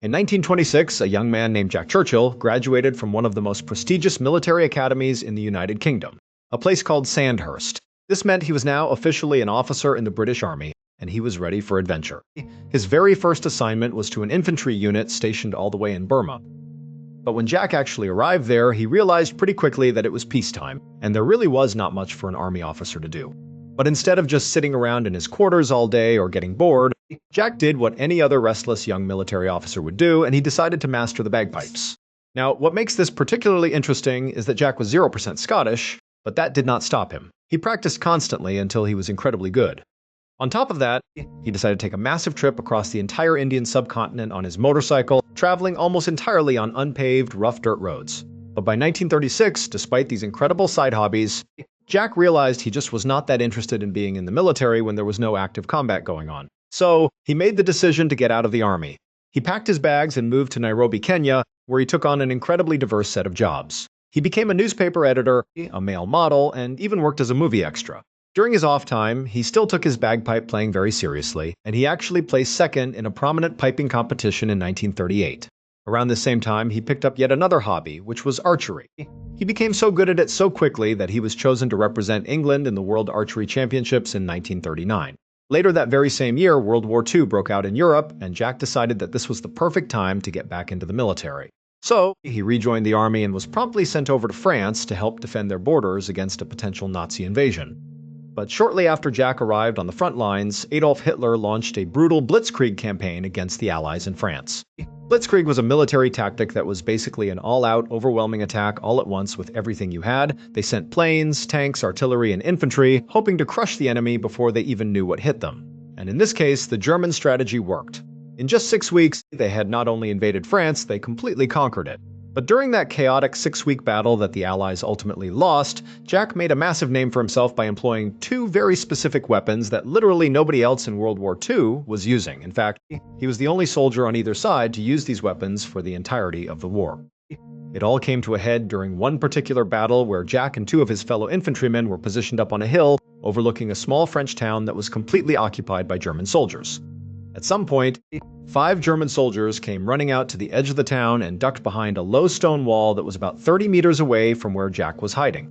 In 1926, a young man named Jack Churchill graduated from one of the most prestigious military academies in the United Kingdom, a place called Sandhurst. This meant he was now officially an officer in the British Army, and he was ready for adventure. His very first assignment was to an infantry unit stationed all the way in Burma. But when Jack actually arrived there, he realized pretty quickly that it was peacetime, and there really was not much for an army officer to do. But instead of just sitting around in his quarters all day or getting bored, Jack did what any other restless young military officer would do, and he decided to master the bagpipes. Now, what makes this particularly interesting is that Jack was 0% Scottish, but that did not stop him. He practiced constantly until he was incredibly good. On top of that, he decided to take a massive trip across the entire Indian subcontinent on his motorcycle, traveling almost entirely on unpaved, rough dirt roads. But by 1936, despite these incredible side hobbies, Jack realized he just was not that interested in being in the military when there was no active combat going on. So, he made the decision to get out of the army. He packed his bags and moved to Nairobi, Kenya, where he took on an incredibly diverse set of jobs. He became a newspaper editor, a male model, and even worked as a movie extra. During his off time, he still took his bagpipe playing very seriously, and he actually placed second in a prominent piping competition in 1938. Around the same time, he picked up yet another hobby, which was archery. He became so good at it so quickly that he was chosen to represent England in the World Archery Championships in 1939. Later that very same year, World War II broke out in Europe, and Jack decided that this was the perfect time to get back into the military. So, he rejoined the army and was promptly sent over to France to help defend their borders against a potential Nazi invasion. But shortly after Jack arrived on the front lines, Adolf Hitler launched a brutal blitzkrieg campaign against the Allies in France. Blitzkrieg was a military tactic that was basically an all-out, overwhelming attack all at once with everything you had. They sent planes, tanks, artillery, and infantry, hoping to crush the enemy before they even knew what hit them. And in this case, the German strategy worked. In just 6 weeks, they had not only invaded France, they completely conquered it. But during that chaotic 6-week battle that the Allies ultimately lost, Jack made a massive name for himself by employing 2 very specific weapons that literally nobody else in World War II was using. In fact, he was the only soldier on either side to use these weapons for the entirety of the war. It all came to a head during one particular battle where Jack and 2 of his fellow infantrymen were positioned up on a hill overlooking a small French town that was completely occupied by German soldiers. At some point, 5 German soldiers came running out to the edge of the town and ducked behind a low stone wall that was about 30 meters away from where Jack was hiding.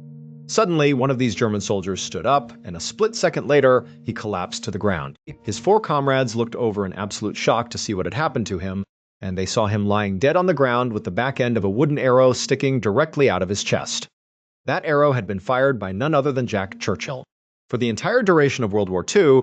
Suddenly, one of these German soldiers stood up, and a split second later, he collapsed to the ground. His 4 comrades looked over in absolute shock to see what had happened to him, and they saw him lying dead on the ground with the back end of a wooden arrow sticking directly out of his chest. That arrow had been fired by none other than Jack Churchill. For the entire duration of World War II,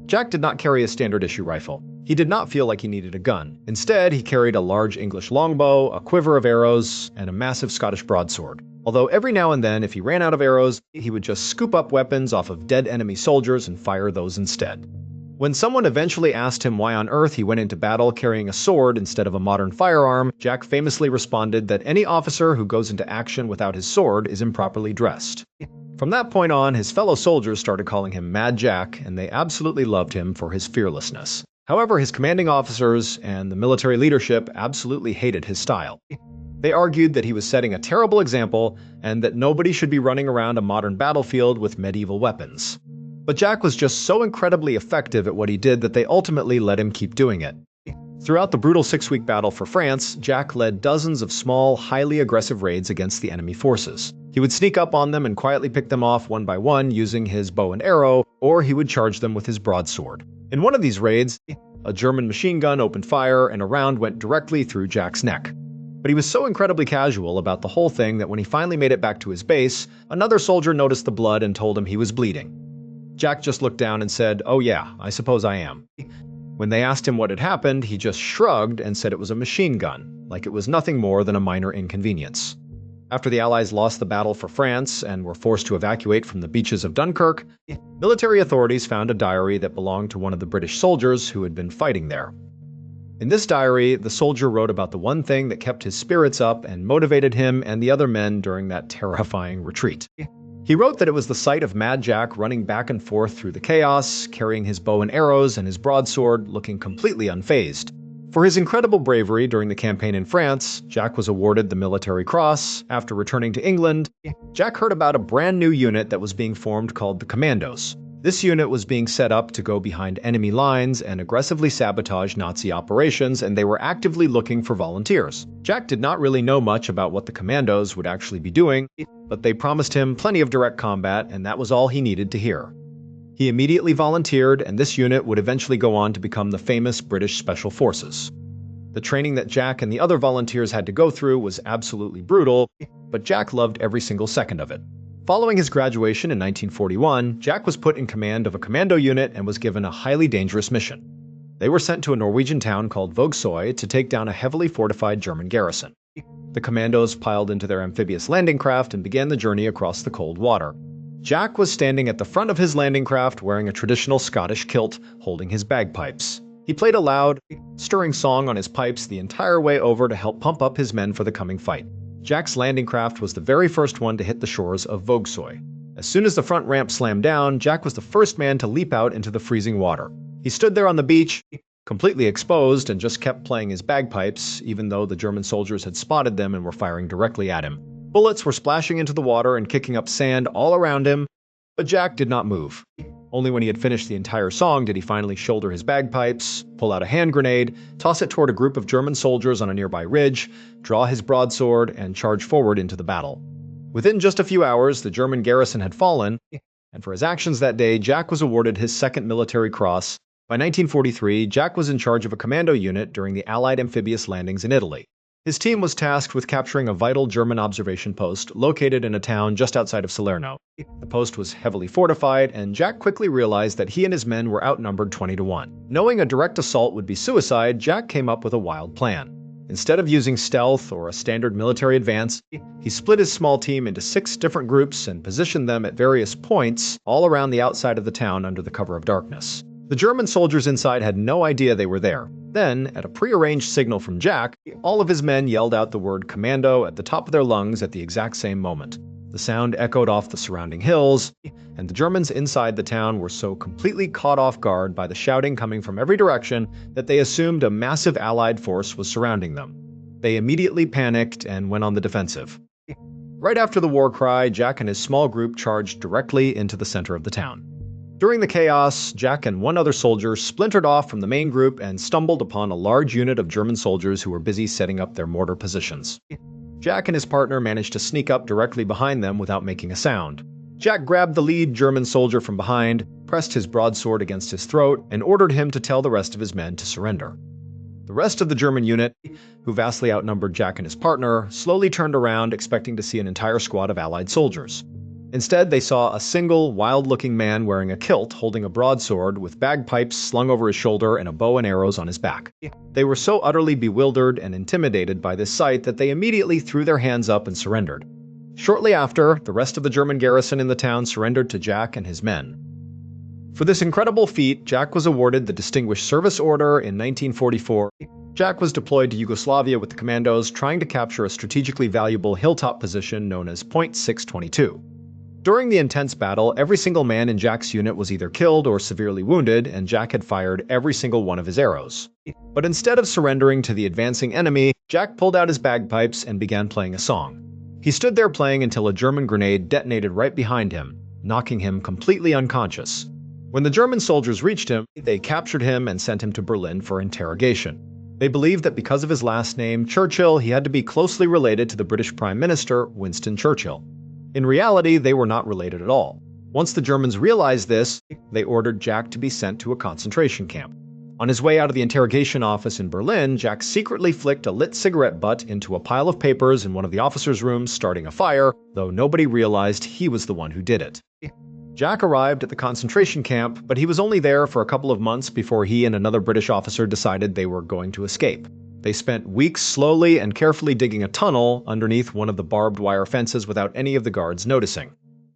Jack did not carry a standard-issue rifle. He did not feel like he needed a gun. Instead, he carried a large English longbow, a quiver of arrows, and a massive Scottish broadsword. Although every now and then, if he ran out of arrows, he would just scoop up weapons off of dead enemy soldiers and fire those instead. When someone eventually asked him why on earth he went into battle carrying a sword instead of a modern firearm, Jack famously responded that any officer who goes into action without his sword is improperly dressed. From that point on, his fellow soldiers started calling him Mad Jack, and they absolutely loved him for his fearlessness. However, his commanding officers and the military leadership absolutely hated his style. They argued that he was setting a terrible example and that nobody should be running around a modern battlefield with medieval weapons. But Jack was just so incredibly effective at what he did that they ultimately let him keep doing it. Throughout the brutal 6-week battle for France, Jack led dozens of small, highly aggressive raids against the enemy forces. He would sneak up on them and quietly pick them off one by one using his bow and arrow, or he would charge them with his broadsword. In one of these raids, a German machine gun opened fire and a round went directly through Jack's neck. But he was so incredibly casual about the whole thing that when he finally made it back to his base, another soldier noticed the blood and told him he was bleeding. Jack just looked down and said, "Oh yeah, I suppose I am." When they asked him what had happened, he just shrugged and said it was a machine gun, like it was nothing more than a minor inconvenience. After the Allies lost the battle for France and were forced to evacuate from the beaches of Dunkirk, military authorities found a diary that belonged to one of the British soldiers who had been fighting there. In this diary, the soldier wrote about the one thing that kept his spirits up and motivated him and the other men during that terrifying retreat. He wrote that it was the sight of Mad Jack running back and forth through the chaos, carrying his bow and arrows and his broadsword, looking completely unfazed. For his incredible bravery during the campaign in France, Jack was awarded the Military Cross. After returning to England, Jack heard about a brand new unit that was being formed called the Commandos. This unit was being set up to go behind enemy lines and aggressively sabotage Nazi operations, and they were actively looking for volunteers. Jack did not really know much about what the commandos would actually be doing, but they promised him plenty of direct combat, and that was all he needed to hear. He immediately volunteered, and this unit would eventually go on to become the famous British Special Forces. The training that Jack and the other volunteers had to go through was absolutely brutal, but Jack loved every single second of it. Following his graduation in 1941, Jack was put in command of a commando unit and was given a highly dangerous mission. They were sent to a Norwegian town called Vågsøy to take down a heavily fortified German garrison. The commandos piled into their amphibious landing craft and began the journey across the cold water. Jack was standing at the front of his landing craft wearing a traditional Scottish kilt, holding his bagpipes. He played a loud, stirring song on his pipes the entire way over to help pump up his men for the coming fight. Jack's landing craft was the very first one to hit the shores of Vågsøy. As soon as the front ramp slammed down, Jack was the first man to leap out into the freezing water. He stood there on the beach, completely exposed, and just kept playing his bagpipes, even though the German soldiers had spotted them and were firing directly at him. Bullets were splashing into the water and kicking up sand all around him, but Jack did not move. Only when he had finished the entire song did he finally shoulder his bagpipes, pull out a hand grenade, toss it toward a group of German soldiers on a nearby ridge, draw his broadsword, and charge forward into the battle. Within just a few hours, the German garrison had fallen, and for his actions that day, Jack was awarded his second military cross. By 1943, Jack was in charge of a commando unit during the Allied amphibious landings in Italy. His team was tasked with capturing a vital German observation post located in a town just outside of Salerno. The post was heavily fortified, and Jack quickly realized that he and his men were outnumbered 20-1. Knowing a direct assault would be suicide, Jack came up with a wild plan. Instead of using stealth or a standard military advance, he split his small team into 6 different groups and positioned them at various points all around the outside of the town under the cover of darkness. The German soldiers inside had no idea they were there. Then, at a prearranged signal from Jack, all of his men yelled out the word commando at the top of their lungs at the exact same moment. The sound echoed off the surrounding hills, and the Germans inside the town were so completely caught off guard by the shouting coming from every direction that they assumed a massive Allied force was surrounding them. They immediately panicked and went on the defensive. Right after the war cry, Jack and his small group charged directly into the center of the town. During the chaos, Jack and one other soldier splintered off from the main group and stumbled upon a large unit of German soldiers who were busy setting up their mortar positions. Jack and his partner managed to sneak up directly behind them without making a sound. Jack grabbed the lead German soldier from behind, pressed his broadsword against his throat, and ordered him to tell the rest of his men to surrender. The rest of the German unit, who vastly outnumbered Jack and his partner, slowly turned around expecting to see an entire squad of Allied soldiers. Instead, they saw a single, wild-looking man wearing a kilt holding a broadsword with bagpipes slung over his shoulder and a bow and arrows on his back. They were so utterly bewildered and intimidated by this sight that they immediately threw their hands up and surrendered. Shortly after, the rest of the German garrison in the town surrendered to Jack and his men. For this incredible feat, Jack was awarded the Distinguished Service Order in 1944. Jack was deployed to Yugoslavia with the commandos, trying to capture a strategically valuable hilltop position known as Point 622. During the intense battle, every single man in Jack's unit was either killed or severely wounded, and Jack had fired every single one of his arrows. But instead of surrendering to the advancing enemy, Jack pulled out his bagpipes and began playing a song. He stood there playing until a German grenade detonated right behind him, knocking him completely unconscious. When the German soldiers reached him, they captured him and sent him to Berlin for interrogation. They believed that because of his last name, Churchill, he had to be closely related to the British Prime Minister, Winston Churchill. In reality, they were not related at all. Once the Germans realized this, they ordered Jack to be sent to a concentration camp. On his way out of the interrogation office in Berlin, Jack secretly flicked a lit cigarette butt into a pile of papers in one of the officers' rooms, starting a fire, though nobody realized he was the one who did it. Jack arrived at the concentration camp, but he was only there for a couple of months before he and another British officer decided they were going to escape. They spent weeks slowly and carefully digging a tunnel underneath one of the barbed wire fences without any of the guards noticing.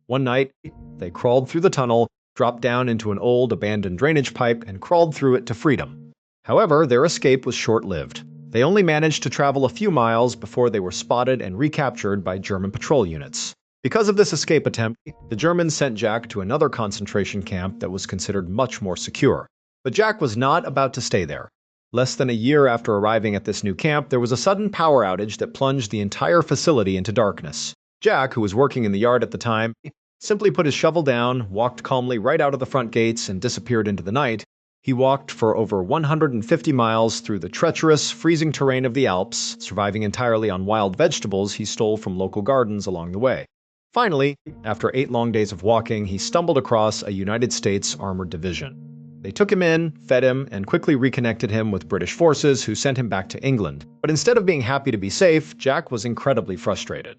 One night, they crawled through the tunnel, dropped down into an old abandoned drainage pipe, and crawled through it to freedom. However, their escape was short-lived. They only managed to travel a few miles before they were spotted and recaptured by German patrol units. Because of this escape attempt, the Germans sent Jack to another concentration camp that was considered much more secure. But Jack was not about to stay there. Less than a year after arriving at this new camp, there was a sudden power outage that plunged the entire facility into darkness. Jack, who was working in the yard at the time, simply put his shovel down, walked calmly right out of the front gates, and disappeared into the night. He walked for over 150 miles through the treacherous, freezing terrain of the Alps, surviving entirely on wild vegetables he stole from local gardens along the way. Finally, after 8 long days of walking, he stumbled across a United States armored division. They took him in, fed him, and quickly reconnected him with British forces who sent him back to England. But instead of being happy to be safe, Jack was incredibly frustrated.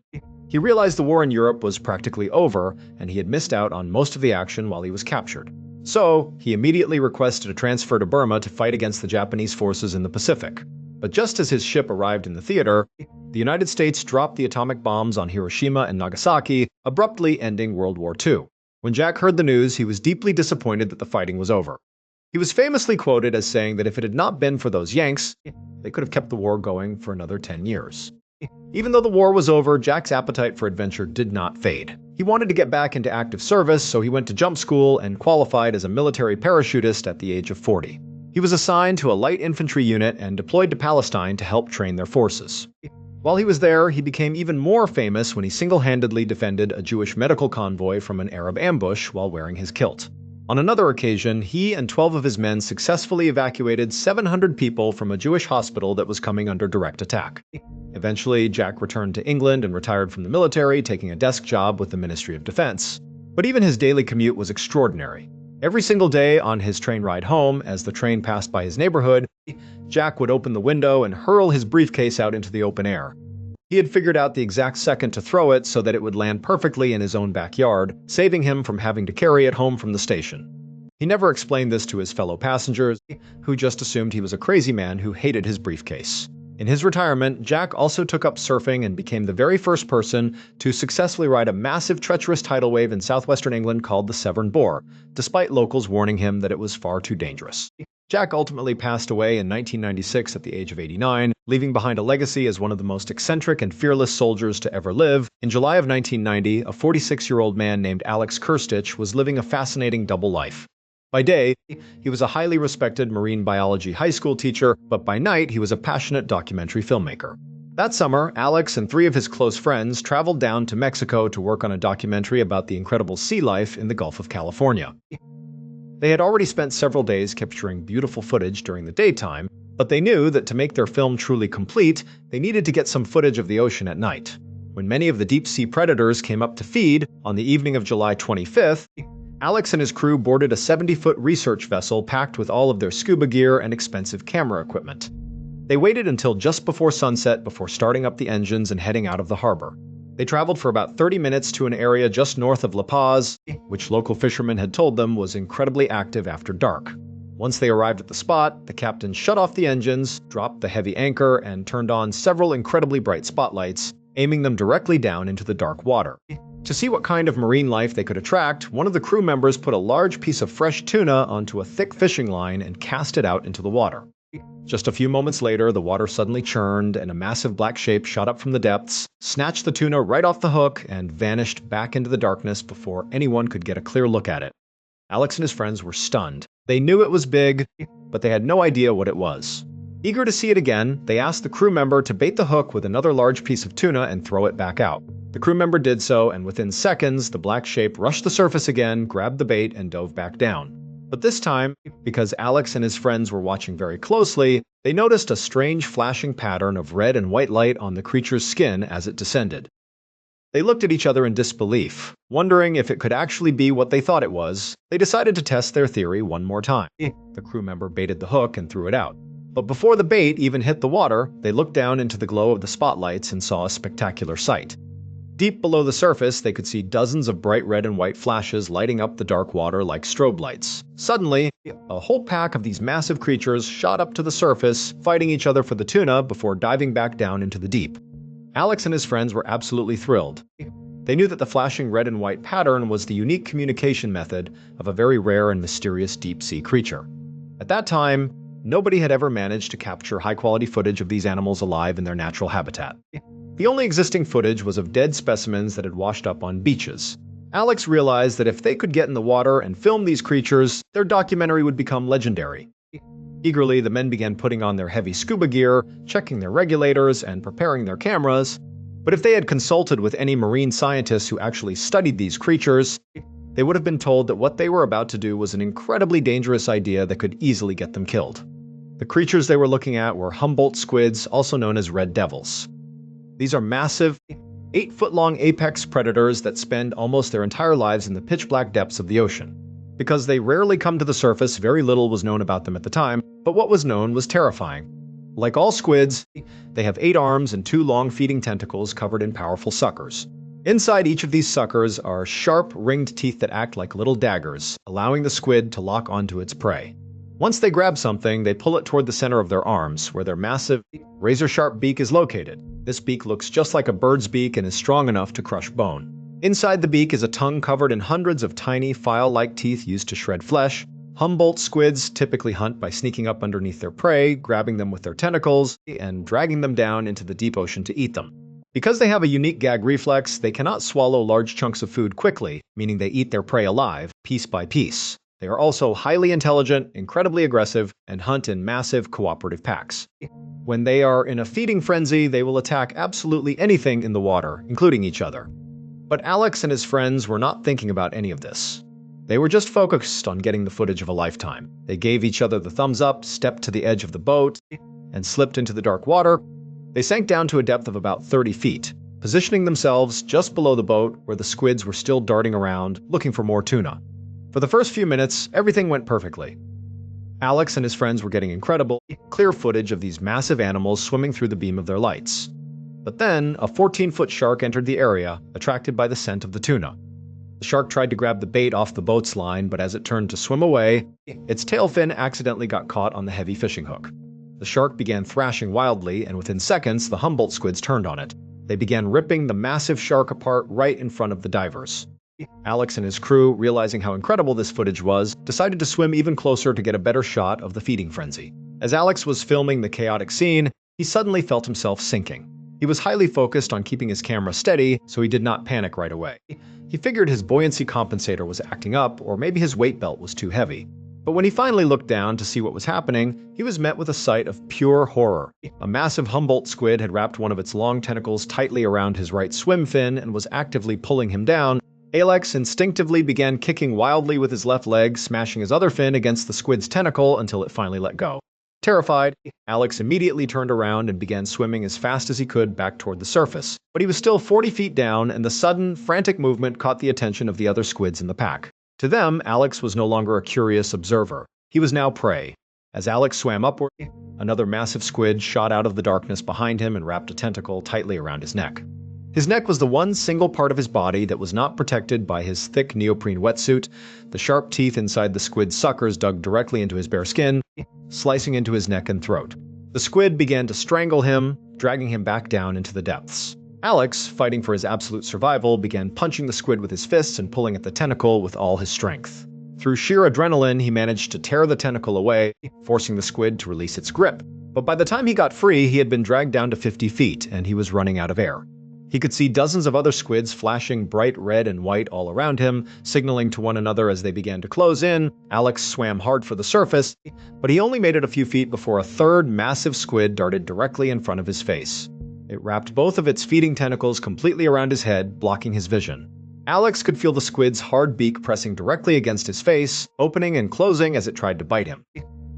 He realized the war in Europe was practically over, and he had missed out on most of the action while he was captured. So, he immediately requested a transfer to Burma to fight against the Japanese forces in the Pacific. But just as his ship arrived in the theater, the United States dropped the atomic bombs on Hiroshima and Nagasaki, abruptly ending World War II. When Jack heard the news, he was deeply disappointed that the fighting was over. He was famously quoted as saying that if it had not been for those Yanks, they could have kept the war going for another 10 years. Even though the war was over, Jack's appetite for adventure did not fade. He wanted to get back into active service, so he went to jump school and qualified as a military parachutist at the age of 40. He was assigned to a light infantry unit and deployed to Palestine to help train their forces. While he was there, he became even more famous when he single-handedly defended a Jewish medical convoy from an Arab ambush while wearing his kilt. On another occasion, he and 12 of his men successfully evacuated 700 people from a Jewish hospital that was coming under direct attack. Eventually, Jack returned to England and retired from the military, taking a desk job with the Ministry of Defense. But even his daily commute was extraordinary. Every single day on his train ride home, as the train passed by his neighborhood, Jack would open the window and hurl his briefcase out into the open air. He had figured out the exact second to throw it so that it would land perfectly in his own backyard, saving him from having to carry it home from the station. He never explained this to his fellow passengers, who just assumed he was a crazy man who hated his briefcase. In his retirement, Jack also took up surfing and became the very first person to successfully ride a massive treacherous tidal wave in southwestern England called the Severn Bore, despite locals warning him that it was far too dangerous. Jack ultimately passed away in 1996 at the age of 89, leaving behind a legacy as one of the most eccentric and fearless soldiers to ever live. In July of 1990, a 46-year-old man named Alex Kirstich was living a fascinating double life. By day, he was a highly respected marine biology high school teacher, but by night he was a passionate documentary filmmaker. That summer, Alex and 3 of his close friends traveled down to Mexico to work on a documentary about the incredible sea life in the Gulf of California. They had already spent several days capturing beautiful footage during the daytime, but they knew that to make their film truly complete, they needed to get some footage of the ocean at night. When many of the deep-sea predators came up to feed, on the evening of July 25th, Alex and his crew boarded a 70-foot research vessel packed with all of their scuba gear and expensive camera equipment. They waited until just before sunset before starting up the engines and heading out of the harbor. They traveled for about 30 minutes to an area just north of La Paz, which local fishermen had told them was incredibly active after dark. Once they arrived at the spot, the captain shut off the engines, dropped the heavy anchor, and turned on several incredibly bright spotlights, aiming them directly down into the dark water. To see what kind of marine life they could attract, one of the crew members put a large piece of fresh tuna onto a thick fishing line and cast it out into the water. Just a few moments later, the water suddenly churned and a massive black shape shot up from the depths, snatched the tuna right off the hook, and vanished back into the darkness before anyone could get a clear look at it. Alex and his friends were stunned. They knew it was big, but they had no idea what it was. Eager to see it again, they asked the crew member to bait the hook with another large piece of tuna and throw it back out. The crew member did so, and within seconds, the black shape rushed the surface again, grabbed the bait, and dove back down. But this time, because Alex and his friends were watching very closely, they noticed a strange flashing pattern of red and white light on the creature's skin as it descended. They looked at each other in disbelief, wondering if it could actually be what they thought it was. They decided to test their theory one more time. The crew member baited the hook and threw it out. But before the bait even hit the water, they looked down into the glow of the spotlights and saw a spectacular sight. Deep below the surface, they could see dozens of bright red and white flashes lighting up the dark water like strobe lights. Suddenly, a whole pack of these massive creatures shot up to the surface, fighting each other for the tuna before diving back down into the deep. Alex and his friends were absolutely thrilled. They knew that the flashing red and white pattern was the unique communication method of a very rare and mysterious deep-sea creature. At that time, nobody had ever managed to capture high-quality footage of these animals alive in their natural habitat. The only existing footage was of dead specimens that had washed up on beaches. Alex realized that if they could get in the water and film these creatures, their documentary would become legendary. Eagerly, the men began putting on their heavy scuba gear, checking their regulators, and preparing their cameras. But if they had consulted with any marine scientists who actually studied these creatures, they would have been told that what they were about to do was an incredibly dangerous idea that could easily get them killed. The creatures they were looking at were Humboldt squids, also known as red devils. These are massive, 8-foot-long apex predators that spend almost their entire lives in the pitch-black depths of the ocean. Because they rarely come to the surface, very little was known about them at the time, but what was known was terrifying. Like all squids, they have 8 arms and 2 long feeding tentacles covered in powerful suckers. Inside each of these suckers are sharp, ringed teeth that act like little daggers, allowing the squid to lock onto its prey. Once they grab something, they pull it toward the center of their arms, where their massive, razor-sharp beak is located. This beak looks just like a bird's beak and is strong enough to crush bone. Inside the beak is a tongue covered in hundreds of tiny, file-like teeth used to shred flesh. Humboldt squids typically hunt by sneaking up underneath their prey, grabbing them with their tentacles, and dragging them down into the deep ocean to eat them. Because they have a unique gag reflex, they cannot swallow large chunks of food quickly, meaning they eat their prey alive, piece by piece. They are also highly intelligent, incredibly aggressive, and hunt in massive cooperative packs. When they are in a feeding frenzy, they will attack absolutely anything in the water, including each other. But Alex and his friends were not thinking about any of this. They were just focused on getting the footage of a lifetime. They gave each other the thumbs up, stepped to the edge of the boat, and slipped into the dark water. They sank down to a depth of about 30 feet, positioning themselves just below the boat where the squids were still darting around, looking for more tuna. For the first few minutes, everything went perfectly. Alex and his friends were getting incredible, clear footage of these massive animals swimming through the beam of their lights. But then, a 14-foot shark entered the area, attracted by the scent of the tuna. The shark tried to grab the bait off the boat's line, but as it turned to swim away, its tail fin accidentally got caught on the heavy fishing hook. The shark began thrashing wildly, and within seconds, the Humboldt squids turned on it. They began ripping the massive shark apart right in front of the divers. Alex and his crew, realizing how incredible this footage was, decided to swim even closer to get a better shot of the feeding frenzy. As Alex was filming the chaotic scene, he suddenly felt himself sinking. He was highly focused on keeping his camera steady, so he did not panic right away. He figured his buoyancy compensator was acting up, or maybe his weight belt was too heavy. But when he finally looked down to see what was happening, he was met with a sight of pure horror. A massive Humboldt squid had wrapped one of its long tentacles tightly around his right swim fin and was actively pulling him down. Alex instinctively began kicking wildly with his left leg, smashing his other fin against the squid's tentacle until it finally let go. Terrified, Alex immediately turned around and began swimming as fast as he could back toward the surface. But he was still 40 feet down, and the sudden, frantic movement caught the attention of the other squids in the pack. To them, Alex was no longer a curious observer. He was now prey. As Alex swam upward, another massive squid shot out of the darkness behind him and wrapped a tentacle tightly around his neck. His neck was the one single part of his body that was not protected by his thick neoprene wetsuit. The sharp teeth inside the squid's suckers dug directly into his bare skin, slicing into his neck and throat. The squid began to strangle him, dragging him back down into the depths. Alex, fighting for his absolute survival, began punching the squid with his fists and pulling at the tentacle with all his strength. Through sheer adrenaline, he managed to tear the tentacle away, forcing the squid to release its grip. But by the time he got free, he had been dragged down to 50 feet, and he was running out of air. He could see dozens of other squids flashing bright red and white all around him, signaling to one another as they began to close in. Alex swam hard for the surface, but he only made it a few feet before a third massive squid darted directly in front of his face. It wrapped both of its feeding tentacles completely around his head, blocking his vision. Alex could feel the squid's hard beak pressing directly against his face, opening and closing as it tried to bite him.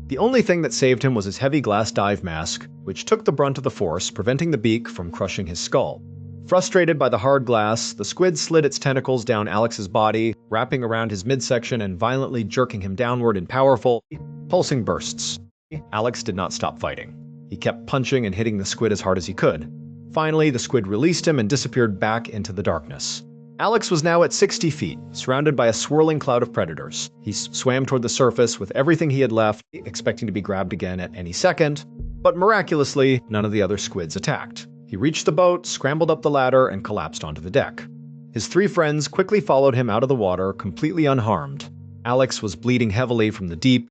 The only thing that saved him was his heavy glass dive mask, which took the brunt of the force, preventing the beak from crushing his skull. Frustrated by the hard glass, the squid slid its tentacles down Alex's body, wrapping around his midsection and violently jerking him downward in powerful, pulsing bursts. Alex did not stop fighting. He kept punching and hitting the squid as hard as he could. Finally, the squid released him and disappeared back into the darkness. Alex was now at 60 feet, surrounded by a swirling cloud of predators. He swam toward the surface with everything he had left, expecting to be grabbed again at any second, but miraculously, none of the other squids attacked. He reached the boat, scrambled up the ladder, and collapsed onto the deck. His 3 friends quickly followed him out of the water, completely unharmed. Alex was bleeding heavily from the deep,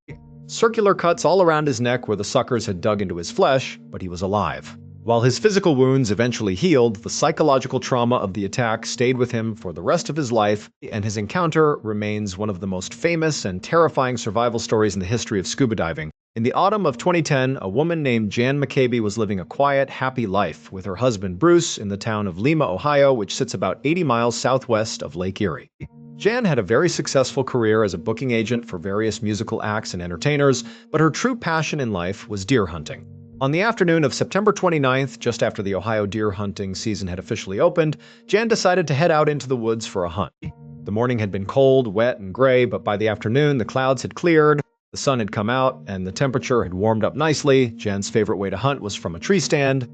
circular cuts all around his neck where the suckers had dug into his flesh, but he was alive. While his physical wounds eventually healed, the psychological trauma of the attack stayed with him for the rest of his life, and his encounter remains one of the most famous and terrifying survival stories in the history of scuba diving. In the autumn of 2010, a woman named Jan McCabe was living a quiet, happy life with her husband Bruce in the town of Lima, Ohio, which sits about 80 miles southwest of Lake Erie. Jan had a very successful career as a booking agent for various musical acts and entertainers, but her true passion in life was deer hunting. On the afternoon of September 29th, just after the Ohio deer hunting season had officially opened, Jan decided to head out into the woods for a hunt. The morning had been cold, wet, and gray, but by the afternoon, the clouds had cleared, the sun had come out, and the temperature had warmed up nicely. Jan's favorite way to hunt was from a tree stand,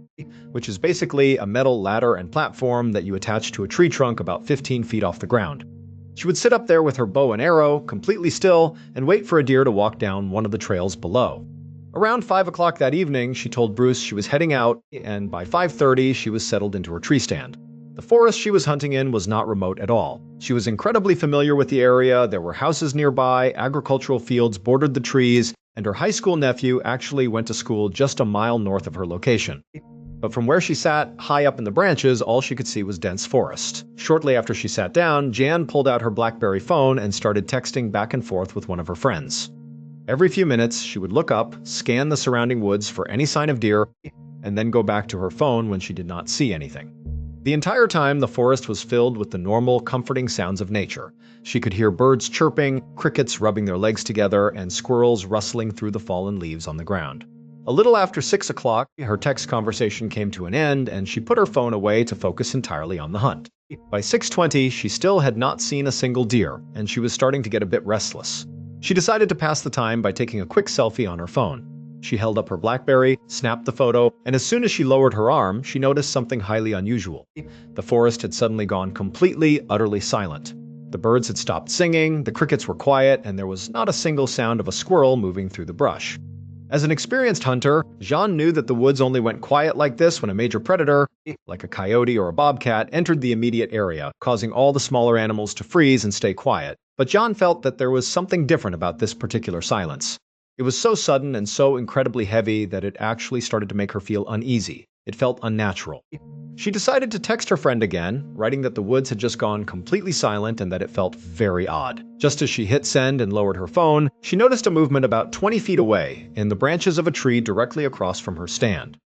which is basically a metal ladder and platform that you attach to a tree trunk about 15 feet off the ground. She would sit up there with her bow and arrow, completely still, and wait for a deer to walk down one of the trails below. Around 5 o'clock that evening, she told Bruce she was heading out, and by 5:30, she was settled into her tree stand. The forest she was hunting in was not remote at all. She was incredibly familiar with the area, there were houses nearby, agricultural fields bordered the trees, and her high school nephew actually went to school just a mile north of her location. But from where she sat, high up in the branches, all she could see was dense forest. Shortly after she sat down, Jan pulled out her BlackBerry phone and started texting back and forth with one of her friends. Every few minutes, she would look up, scan the surrounding woods for any sign of deer, and then go back to her phone when she did not see anything. The entire time, the forest was filled with the normal, comforting sounds of nature. She could hear birds chirping, crickets rubbing their legs together, and squirrels rustling through the fallen leaves on the ground. A little after 6 o'clock, her text conversation came to an end, and she put her phone away to focus entirely on the hunt. By 6:20, she still had not seen a single deer, and she was starting to get a bit restless. She decided to pass the time by taking a quick selfie on her phone. She held up her BlackBerry, snapped the photo, and as soon as she lowered her arm, she noticed something highly unusual. The forest had suddenly gone completely, utterly silent. The birds had stopped singing, the crickets were quiet, and there was not a single sound of a squirrel moving through the brush. As an experienced hunter, Jean knew that the woods only went quiet like this when a major predator, like a coyote or a bobcat, entered the immediate area, causing all the smaller animals to freeze and stay quiet. But Jean felt that there was something different about this particular silence. It was so sudden and so incredibly heavy that it actually started to make her feel uneasy. It felt unnatural. She decided to text her friend again, writing that the woods had just gone completely silent and that it felt very odd. Just as she hit send and lowered her phone, she noticed a movement about 20 feet away, in the branches of a tree directly across from her stand.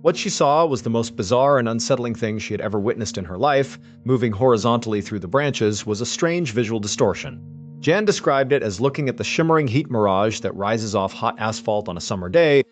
What she saw was the most bizarre and unsettling thing she had ever witnessed in her life. Moving horizontally through the branches was a strange visual distortion. Jan described it as looking at the shimmering heat mirage that rises off hot asphalt on a summer day,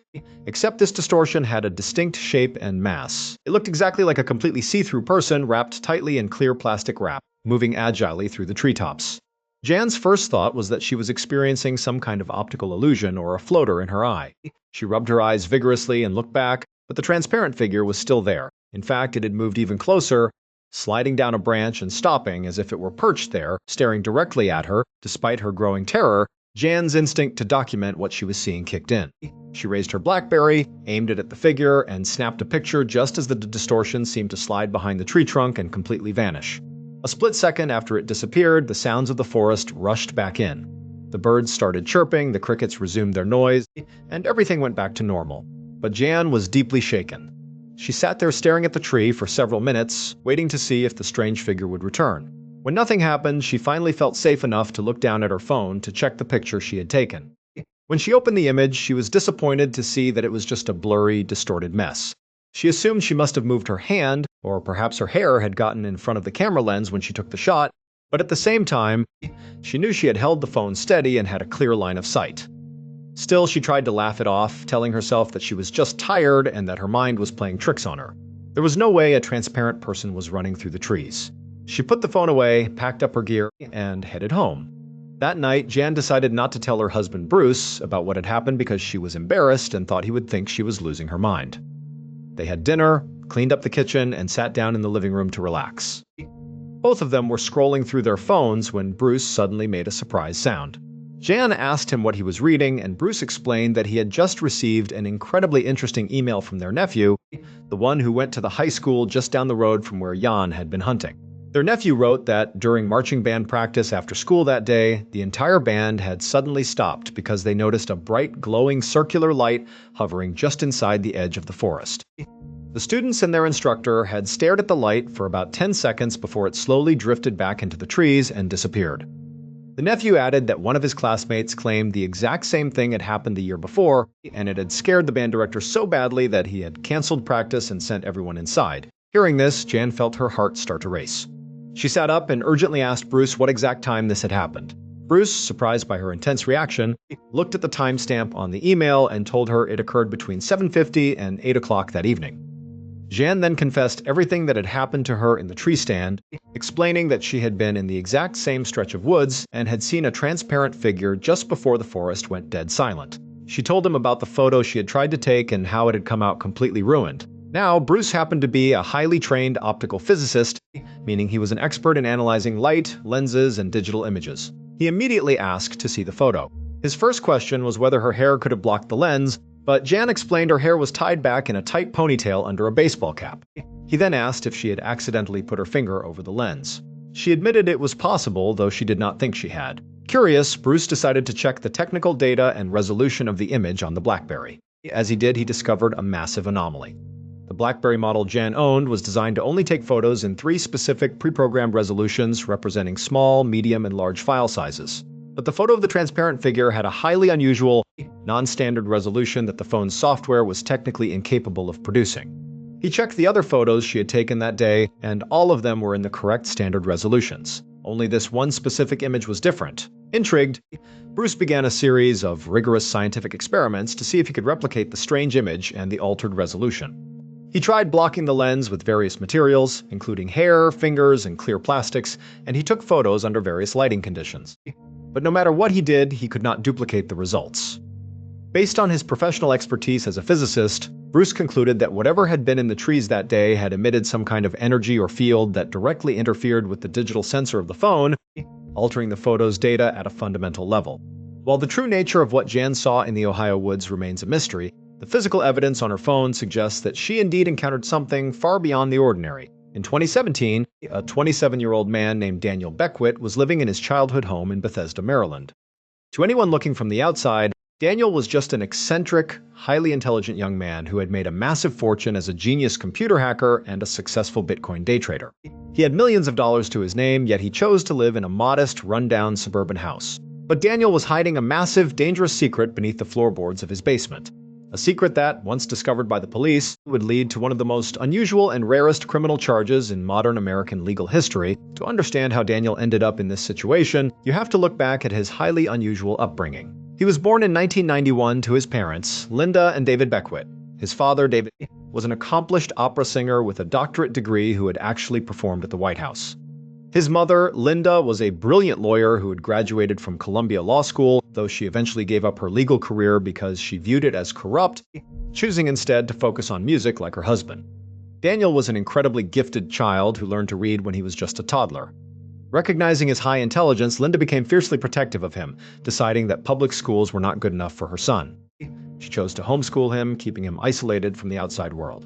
except this distortion had a distinct shape and mass. It looked exactly like a completely see-through person wrapped tightly in clear plastic wrap, moving agilely through the treetops. Jan's first thought was that she was experiencing some kind of optical illusion or a floater in her eye. She rubbed her eyes vigorously and looked back, but the transparent figure was still there. In fact, it had moved even closer, sliding down a branch and stopping as if it were perched there, staring directly at her. Despite her growing terror, Jan's instinct to document what she was seeing kicked in. She raised her BlackBerry, aimed it at the figure, and snapped a picture just as the distortion seemed to slide behind the tree trunk and completely vanish. A split second after it disappeared, the sounds of the forest rushed back in. The birds started chirping, the crickets resumed their noise, and everything went back to normal. But Jan was deeply shaken. She sat there staring at the tree for several minutes, waiting to see if the strange figure would return. When nothing happened, she finally felt safe enough to look down at her phone to check the picture she had taken. When she opened the image, she was disappointed to see that it was just a blurry, distorted mess. She assumed she must have moved her hand, or perhaps her hair had gotten in front of the camera lens when she took the shot, but at the same time, she knew she had held the phone steady and had a clear line of sight. Still, she tried to laugh it off, telling herself that she was just tired and that her mind was playing tricks on her. There was no way a transparent person was running through the trees. She put the phone away, packed up her gear, and headed home. That night, Jan decided not to tell her husband Bruce about what had happened because she was embarrassed and thought he would think she was losing her mind. They had dinner, cleaned up the kitchen, and sat down in the living room to relax. Both of them were scrolling through their phones when Bruce suddenly made a surprise sound. Jan asked him what he was reading, and Bruce explained that he had just received an incredibly interesting email from their nephew, the one who went to the high school just down the road from where Jan had been hunting. Their nephew wrote that during marching band practice after school that day, the entire band had suddenly stopped because they noticed a bright, glowing circular light hovering just inside the edge of the forest. The students and their instructor had stared at the light for about 10 seconds before it slowly drifted back into the trees and disappeared. The nephew added that one of his classmates claimed the exact same thing had happened the year before, and it had scared the band director so badly that he had canceled practice and sent everyone inside. Hearing this, Jan felt her heart start to race. She sat up and urgently asked Bruce what exact time this had happened. Bruce, surprised by her intense reaction, looked at the timestamp on the email and told her it occurred between 7:50 and 8 o'clock that evening. Jan then confessed everything that had happened to her in the tree stand, explaining that she had been in the exact same stretch of woods and had seen a transparent figure just before the forest went dead silent. She told him about the photo she had tried to take and how it had come out completely ruined. Now, Bruce happened to be a highly trained optical physicist, meaning he was an expert in analyzing light, lenses, and digital images. He immediately asked to see the photo. His first question was whether her hair could have blocked the lens, but Jan explained her hair was tied back in a tight ponytail under a baseball cap. He then asked if she had accidentally put her finger over the lens. She admitted it was possible, though she did not think she had. Curious, Bruce decided to check the technical data and resolution of the image on the BlackBerry. As he did, he discovered a massive anomaly. The BlackBerry model Jan owned was designed to only take photos in 3 specific pre-programmed resolutions representing small, medium, and large file sizes. But the photo of the transparent figure had a highly unusual, non-standard resolution that the phone's software was technically incapable of producing. He checked the other photos she had taken that day, and all of them were in the correct standard resolutions. Only this one specific image was different. Intrigued, Bruce began a series of rigorous scientific experiments to see if he could replicate the strange image and the altered resolution. He tried blocking the lens with various materials, including hair, fingers, and clear plastics, and he took photos under various lighting conditions. But no matter what he did, he could not duplicate the results. Based on his professional expertise as a physicist, Bruce concluded that whatever had been in the trees that day had emitted some kind of energy or field that directly interfered with the digital sensor of the phone, altering the photo's data at a fundamental level. While the true nature of what Jan saw in the Ohio woods remains a mystery, the physical evidence on her phone suggests that she indeed encountered something far beyond the ordinary. In 2017, a 27-year-old man named Daniel Beckwith was living in his childhood home in Bethesda, Maryland. To anyone looking from the outside, Daniel was just an eccentric, highly intelligent young man who had made a massive fortune as a genius computer hacker and a successful Bitcoin day trader. He had millions of dollars to his name, yet he chose to live in a modest, run-down suburban house. But Daniel was hiding a massive, dangerous secret beneath the floorboards of his basement. A secret that, once discovered by the police, would lead to one of the most unusual and rarest criminal charges in modern American legal history. To understand how Daniel ended up in this situation, you have to look back at his highly unusual upbringing. He was born in 1991 to his parents, Linda and David Beckwith. His father, David, was an accomplished opera singer with a doctorate degree who had actually performed at the White House. His mother, Linda, was a brilliant lawyer who had graduated from Columbia Law School, though she eventually gave up her legal career because she viewed it as corrupt, choosing instead to focus on music like her husband. Daniel was an incredibly gifted child who learned to read when he was just a toddler. Recognizing his high intelligence, Linda became fiercely protective of him, deciding that public schools were not good enough for her son. She chose to homeschool him, keeping him isolated from the outside world.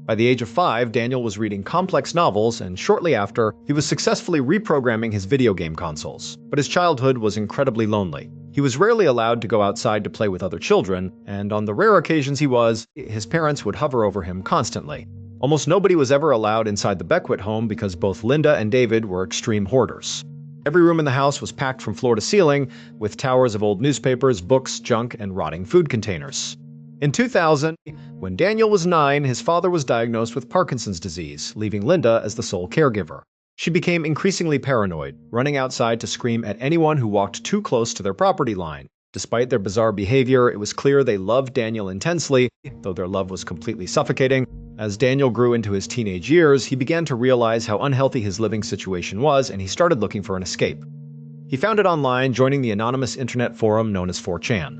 By the age of 5, Daniel was reading complex novels, and shortly after, he was successfully reprogramming his video game consoles. But his childhood was incredibly lonely. He was rarely allowed to go outside to play with other children, and on the rare occasions he was, his parents would hover over him constantly. Almost nobody was ever allowed inside the Beckwith home because both Linda and David were extreme hoarders. Every room in the house was packed from floor to ceiling, with towers of old newspapers, books, junk, and rotting food containers. In 2000, when Daniel was 9, his father was diagnosed with Parkinson's disease, leaving Linda as the sole caregiver. She became increasingly paranoid, running outside to scream at anyone who walked too close to their property line. Despite their bizarre behavior, it was clear they loved Daniel intensely, though their love was completely suffocating. As Daniel grew into his teenage years, he began to realize how unhealthy his living situation was, and he started looking for an escape. He found it online, joining the anonymous internet forum known as 4chan.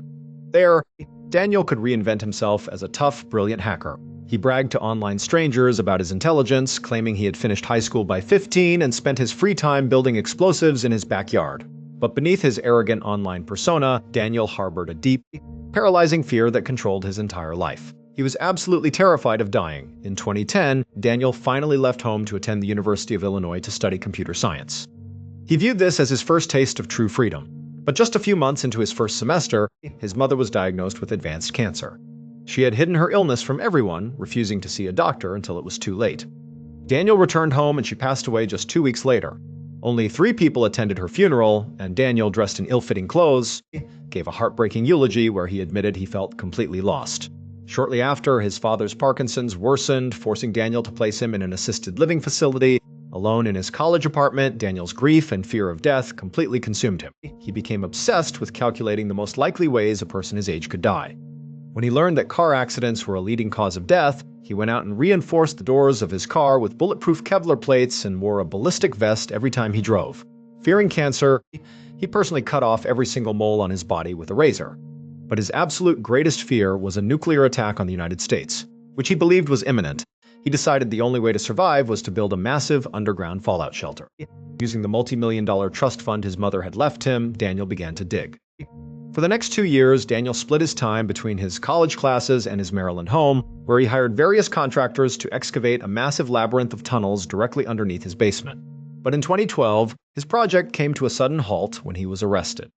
There, Daniel could reinvent himself as a tough, brilliant hacker. He bragged to online strangers about his intelligence, claiming he had finished high school by 15 and spent his free time building explosives in his backyard. But beneath his arrogant online persona, Daniel harbored a deep, paralyzing fear that controlled his entire life. He was absolutely terrified of dying. In 2010, Daniel finally left home to attend the University of Illinois to study computer science. He viewed this as his first taste of true freedom. But just a few months into his first semester, his mother was diagnosed with advanced cancer. She had hidden her illness from everyone, refusing to see a doctor until it was too late. Daniel returned home and she passed away just 2 weeks later. Only 3 people attended her funeral, and Daniel, dressed in ill-fitting clothes, gave a heartbreaking eulogy where he admitted he felt completely lost. Shortly after, his father's Parkinson's worsened, forcing Daniel to place him in an assisted living facility. Alone in his college apartment, Daniel's grief and fear of death completely consumed him. He became obsessed with calculating the most likely ways a person his age could die. When he learned that car accidents were a leading cause of death, he went out and reinforced the doors of his car with bulletproof Kevlar plates and wore a ballistic vest every time he drove. Fearing cancer, he personally cut off every single mole on his body with a razor. But his absolute greatest fear was a nuclear attack on the United States, which he believed was imminent. He decided the only way to survive was to build a massive underground fallout shelter. Using the multi-million-dollar trust fund his mother had left him, Daniel began to dig. For the next 2 years, Daniel split his time between his college classes and his Maryland home, where he hired various contractors to excavate a massive labyrinth of tunnels directly underneath his basement. But in 2012, his project came to a sudden halt when he was arrested.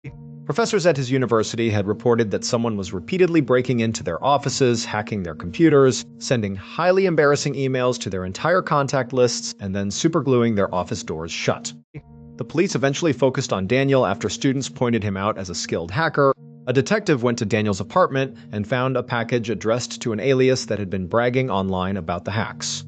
Professors at his university had reported that someone was repeatedly breaking into their offices, hacking their computers, sending highly embarrassing emails to their entire contact lists, and then supergluing their office doors shut. The police eventually focused on Daniel after students pointed him out as a skilled hacker. A detective went to Daniel's apartment and found a package addressed to an alias that had been bragging online about the hacks.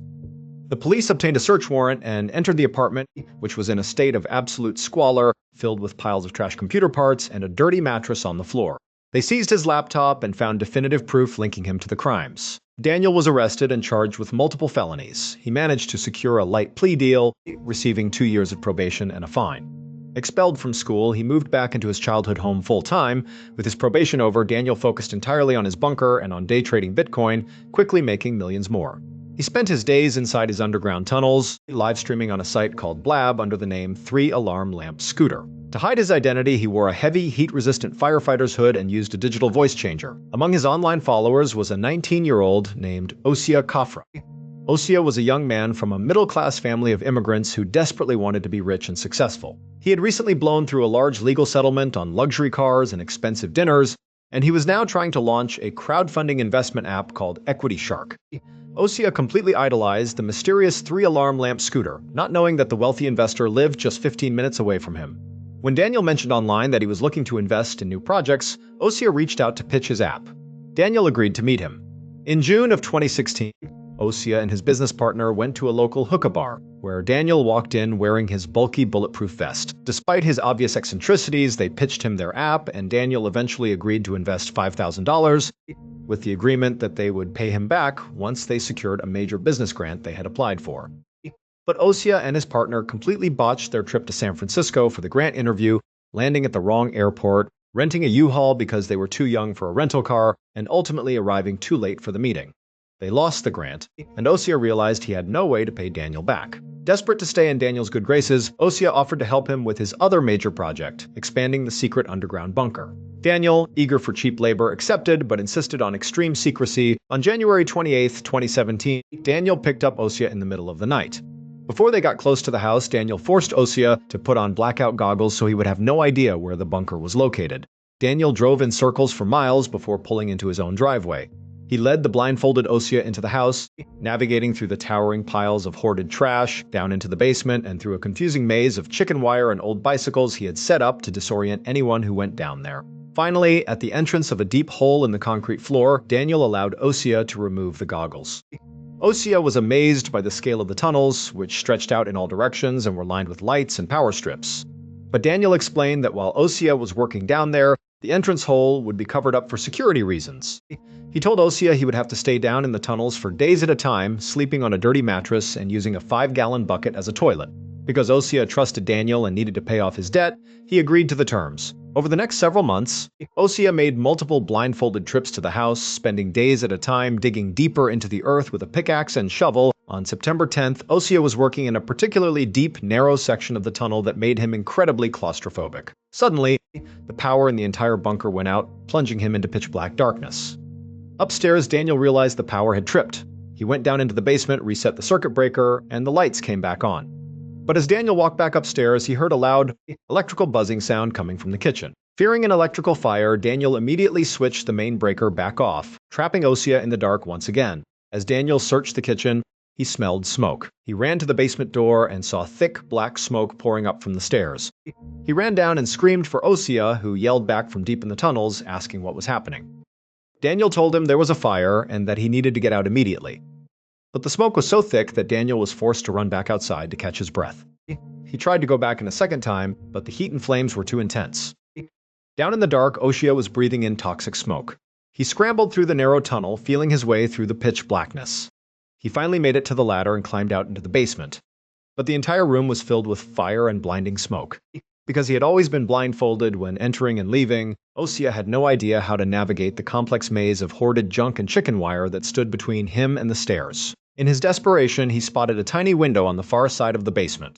The police obtained a search warrant and entered the apartment, which was in a state of absolute squalor, filled with piles of trash computer parts and a dirty mattress on the floor. They seized his laptop and found definitive proof linking him to the crimes. Daniel was arrested and charged with multiple felonies. He managed to secure a light plea deal, receiving 2 years of probation and a fine. Expelled from school, he moved back into his childhood home full-time. With his probation over, Daniel focused entirely on his bunker and on day trading Bitcoin, quickly making millions more. He spent his days inside his underground tunnels, live streaming on a site called Blab under the name 3 Alarm Lamp Scooter. To hide his identity, he wore a heavy, heat-resistant firefighter's hood and used a digital voice changer. Among his online followers was a 19-year-old named Osia Kafra. Osia was a young man from a middle-class family of immigrants who desperately wanted to be rich and successful. He had recently blown through a large legal settlement on luxury cars and expensive dinners, and he was now trying to launch a crowdfunding investment app called Equity Shark. Osia completely idolized the mysterious 3 Alarm Lamp Scooter, not knowing that the wealthy investor lived just 15 minutes away from him. When Daniel mentioned online that he was looking to invest in new projects, Osia reached out to pitch his app. Daniel agreed to meet him. In June of 2016, Osia and his business partner went to a local hookah bar, where Daniel walked in wearing his bulky bulletproof vest. Despite his obvious eccentricities, they pitched him their app, and Daniel eventually agreed to invest $5,000, with the agreement that they would pay him back once they secured a major business grant they had applied for. But Osia and his partner completely botched their trip to San Francisco for the grant interview, landing at the wrong airport, renting a U-Haul because they were too young for a rental car, and ultimately arriving too late for the meeting. They lost the grant, and Osia realized he had no way to pay Daniel back. Desperate to stay in Daniel's good graces, Osia offered to help him with his other major project, expanding the secret underground bunker. Daniel, eager for cheap labor, accepted but insisted on extreme secrecy. On January 28, 2017, Daniel picked up Osia in the middle of the night. Before they got close to the house, Daniel forced Osia to put on blackout goggles so he would have no idea where the bunker was located. Daniel drove in circles for miles before pulling into his own driveway. He led the blindfolded Osia into the house, navigating through the towering piles of hoarded trash, down into the basement, and through a confusing maze of chicken wire and old bicycles he had set up to disorient anyone who went down there. Finally, at the entrance of a deep hole in the concrete floor, Daniel allowed Osia to remove the goggles. Osia was amazed by the scale of the tunnels, which stretched out in all directions and were lined with lights and power strips. But Daniel explained that while Osia was working down there, the entrance hole would be covered up for security reasons. He told Osia he would have to stay down in the tunnels for days at a time, sleeping on a dirty mattress and using a 5-gallon bucket as a toilet. Because Osia trusted Daniel and needed to pay off his debt, he agreed to the terms. Over the next several months, Osia made multiple blindfolded trips to the house, spending days at a time digging deeper into the earth with a pickaxe and shovel. On September 10th, Osia was working in a particularly deep, narrow section of the tunnel that made him incredibly claustrophobic. Suddenly, the power in the entire bunker went out, plunging him into pitch-black darkness. Upstairs, Daniel realized the power had tripped. He went down into the basement, reset the circuit breaker, and the lights came back on. But as Daniel walked back upstairs, he heard a loud, electrical buzzing sound coming from the kitchen. Fearing an electrical fire, Daniel immediately switched the main breaker back off, trapping Osia in the dark once again. As Daniel searched the kitchen, he smelled smoke. He ran to the basement door and saw thick, black smoke pouring up from the stairs. He ran down and screamed for Osea, who yelled back from deep in the tunnels, asking what was happening. Daniel told him there was a fire and that he needed to get out immediately. But the smoke was so thick that Daniel was forced to run back outside to catch his breath. He tried to go back in a second time, but the heat and flames were too intense. Down in the dark, Osea was breathing in toxic smoke. He scrambled through the narrow tunnel, feeling his way through the pitch blackness. He finally made it to the ladder and climbed out into the basement. But the entire room was filled with fire and blinding smoke. Because he had always been blindfolded when entering and leaving, Osea had no idea how to navigate the complex maze of hoarded junk and chicken wire that stood between him and the stairs. In his desperation, he spotted a tiny window on the far side of the basement.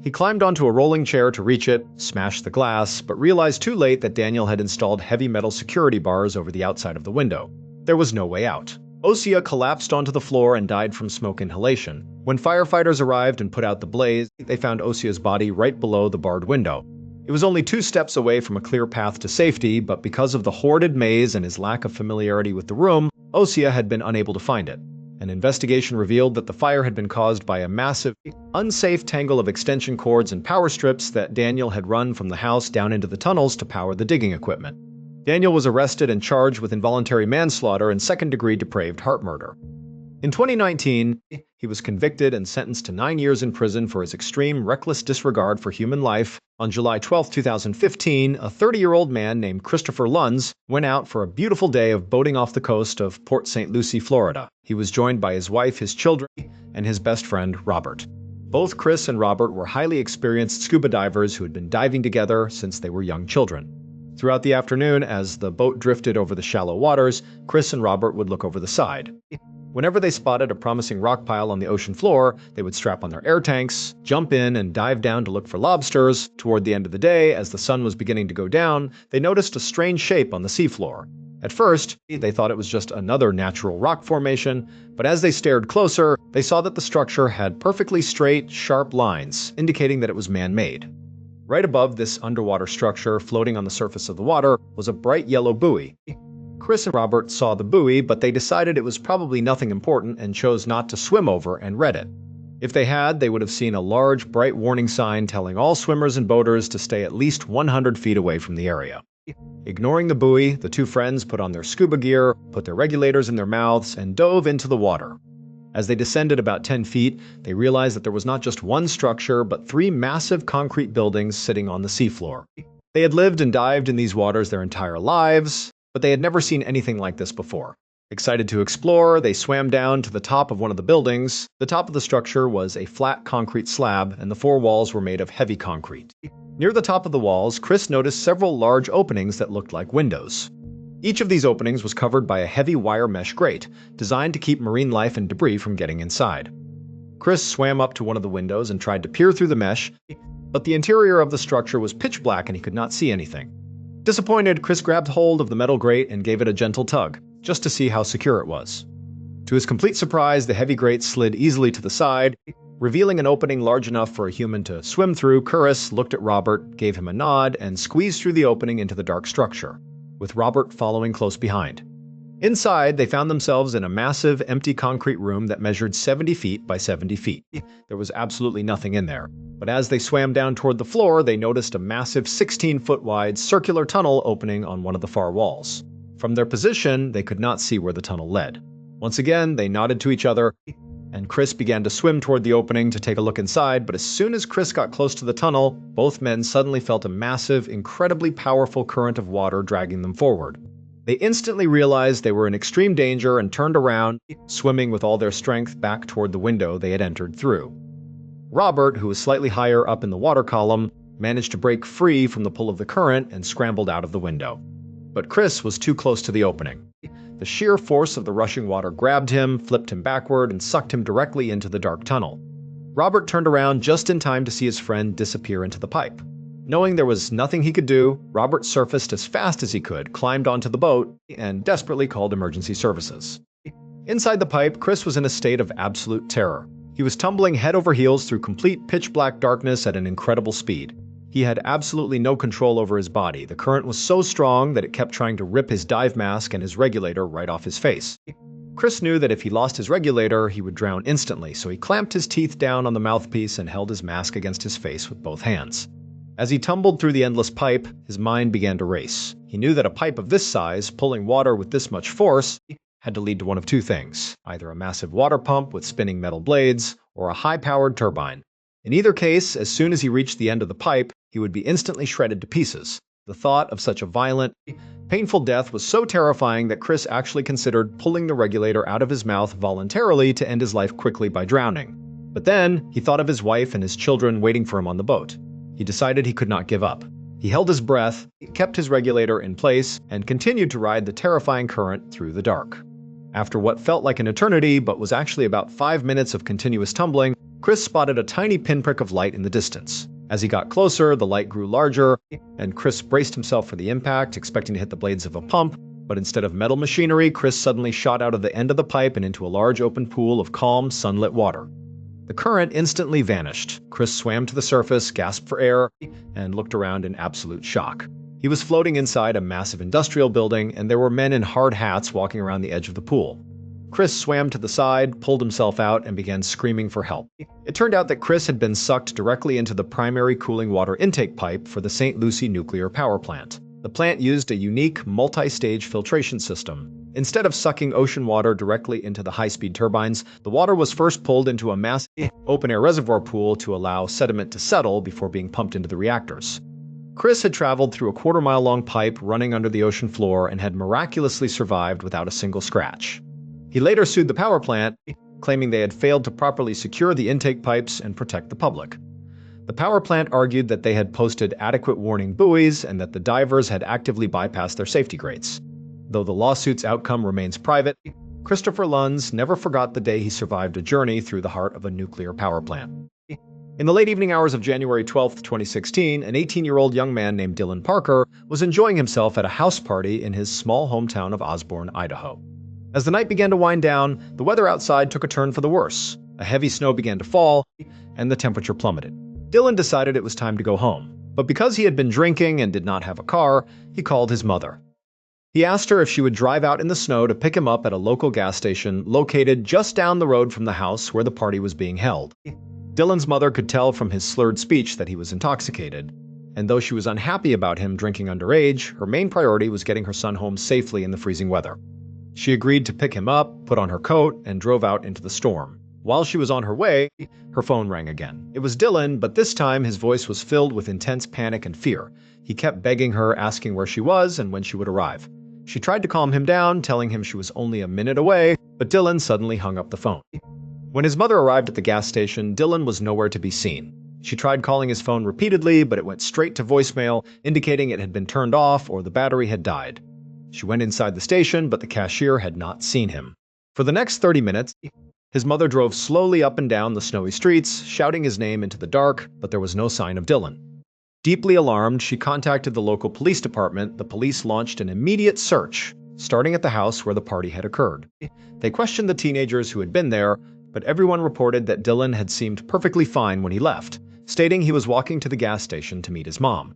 He climbed onto a rolling chair to reach it, smashed the glass, but realized too late that Daniel had installed heavy metal security bars over the outside of the window. There was no way out. Osea collapsed onto the floor and died from smoke inhalation. When firefighters arrived and put out the blaze, they found Osea's body right below the barred window. It was only 2 steps away from a clear path to safety, but because of the hoarded maze and his lack of familiarity with the room, Osea had been unable to find it. An investigation revealed that the fire had been caused by a massive, unsafe tangle of extension cords and power strips that Daniel had run from the house down into the tunnels to power the digging equipment. Daniel was arrested and charged with involuntary manslaughter and second-degree depraved heart murder. In 2019, he was convicted and sentenced to 9 years in prison for his extreme, reckless disregard for human life. On July 12, 2015, a 30-year-old man named Christopher Lunz went out for a beautiful day of boating off the coast of Port St. Lucie, Florida. He was joined by his wife, his children, and his best friend, Robert. Both Chris and Robert were highly experienced scuba divers who had been diving together since they were young children. Throughout the afternoon, as the boat drifted over the shallow waters, Chris and Robert would look over the side. Whenever they spotted a promising rock pile on the ocean floor, they would strap on their air tanks, jump in, and dive down to look for lobsters. Toward the end of the day, as the sun was beginning to go down, they noticed a strange shape on the seafloor. At first, they thought it was just another natural rock formation, but as they stared closer, they saw that the structure had perfectly straight, sharp lines, indicating that it was man-made. Right above this underwater structure, floating on the surface of the water, was a bright yellow buoy. Chris and Robert saw the buoy, but they decided it was probably nothing important and chose not to swim over and read it. If they had, they would have seen a large, bright warning sign telling all swimmers and boaters to stay at least 100 feet away from the area. Ignoring the buoy, the 2 friends put on their scuba gear, put their regulators in their mouths, and dove into the water. As they descended about 10 feet, they realized that there was not just one structure, but 3 massive concrete buildings sitting on the seafloor. They had lived and dived in these waters their entire lives, but they had never seen anything like this before. Excited to explore, they swam down to the top of one of the buildings. The top of the structure was a flat concrete slab, and the 4 walls were made of heavy concrete. Near the top of the walls, Chris noticed several large openings that looked like windows. Each of these openings was covered by a heavy wire mesh grate, designed to keep marine life and debris from getting inside. Chris swam up to one of the windows and tried to peer through the mesh, but the interior of the structure was pitch black and he could not see anything. Disappointed, Chris grabbed hold of the metal grate and gave it a gentle tug, just to see how secure it was. To his complete surprise, the heavy grate slid easily to the side, revealing an opening large enough for a human to swim through. Chris looked at Robert, gave him a nod, and squeezed through the opening into the dark structure, with Robert following close behind. Inside, they found themselves in a massive, empty concrete room that measured 70 feet by 70 feet. There was absolutely nothing in there. But as they swam down toward the floor, they noticed a massive 16-foot-wide circular tunnel opening on one of the far walls. From their position, they could not see where the tunnel led. Once again, they nodded to each other, and Chris began to swim toward the opening to take a look inside, but as soon as Chris got close to the tunnel, both men suddenly felt a massive, incredibly powerful current of water dragging them forward. They instantly realized they were in extreme danger and turned around, swimming with all their strength back toward the window they had entered through. Robert, who was slightly higher up in the water column, managed to break free from the pull of the current and scrambled out of the window. But Chris was too close to the opening. The sheer force of the rushing water grabbed him, flipped him backward, and sucked him directly into the dark tunnel. Robert turned around just in time to see his friend disappear into the pipe. Knowing there was nothing he could do, Robert surfaced as fast as he could, climbed onto the boat, and desperately called emergency services. Inside the pipe, Chris was in a state of absolute terror. He was tumbling head over heels through complete pitch-black darkness at an incredible speed. He had absolutely no control over his body. The current was so strong that it kept trying to rip his dive mask and his regulator right off his face. Chris knew that if he lost his regulator, he would drown instantly, so he clamped his teeth down on the mouthpiece and held his mask against his face with both hands. As he tumbled through the endless pipe, his mind began to race. He knew that a pipe of this size, pulling water with this much force, had to lead to one of two things, either a massive water pump with spinning metal blades, or a high-powered turbine. In either case, as soon as he reached the end of the pipe, he would be instantly shredded to pieces. The thought of such a violent, painful death was so terrifying that Chris actually considered pulling the regulator out of his mouth voluntarily to end his life quickly by drowning. But then, he thought of his wife and his children waiting for him on the boat. He decided he could not give up. He held his breath, kept his regulator in place, and continued to ride the terrifying current through the dark. After what felt like an eternity, but was actually about 5 minutes of continuous tumbling, Chris spotted a tiny pinprick of light in the distance. As he got closer, the light grew larger, and Chris braced himself for the impact, expecting to hit the blades of a pump, but instead of metal machinery, Chris suddenly shot out of the end of the pipe and into a large open pool of calm, sunlit water. The current instantly vanished. Chris swam to the surface, gasped for air, and looked around in absolute shock. He was floating inside a massive industrial building, and there were men in hard hats walking around the edge of the pool. Chris swam to the side, pulled himself out, and began screaming for help. It turned out that Chris had been sucked directly into the primary cooling water intake pipe for the St. Lucie nuclear power plant. The plant used a unique, multi-stage filtration system. Instead of sucking ocean water directly into the high-speed turbines, the water was first pulled into a massive open-air reservoir pool to allow sediment to settle before being pumped into the reactors. Chris had traveled through a quarter-mile-long pipe running under the ocean floor and had miraculously survived without a single scratch. He later sued the power plant, claiming they had failed to properly secure the intake pipes and protect the public. The power plant argued that they had posted adequate warning buoys and that the divers had actively bypassed their safety grates. Though the lawsuit's outcome remains private, Christopher Lunz never forgot the day he survived a journey through the heart of a nuclear power plant. In the late evening hours of January 12, 2016, an 18-year-old young man named Dylan Parker was enjoying himself at a house party in his small hometown of Osborne, Idaho. As the night began to wind down, the weather outside took a turn for the worse. A heavy snow began to fall, and the temperature plummeted. Dylan decided it was time to go home, but because he had been drinking and did not have a car, he called his mother. He asked her if she would drive out in the snow to pick him up at a local gas station located just down the road from the house where the party was being held. Dylan's mother could tell from his slurred speech that he was intoxicated, and though she was unhappy about him drinking underage, her main priority was getting her son home safely in the freezing weather. She agreed to pick him up, put on her coat, and drove out into the storm. While she was on her way, her phone rang again. It was Dylan, but this time his voice was filled with intense panic and fear. He kept begging her, asking where she was and when she would arrive. She tried to calm him down, telling him she was only a minute away, but Dylan suddenly hung up the phone. When his mother arrived at the gas station, Dylan was nowhere to be seen. She tried calling his phone repeatedly, but it went straight to voicemail, indicating it had been turned off or the battery had died. She went inside the station, but the cashier had not seen him. For the next 30 minutes, his mother drove slowly up and down the snowy streets, shouting his name into the dark, but there was no sign of Dylan. Deeply alarmed, she contacted the local police department. The police launched an immediate search, starting at the house where the party had occurred. They questioned the teenagers who had been there, but everyone reported that Dylan had seemed perfectly fine when he left, stating he was walking to the gas station to meet his mom.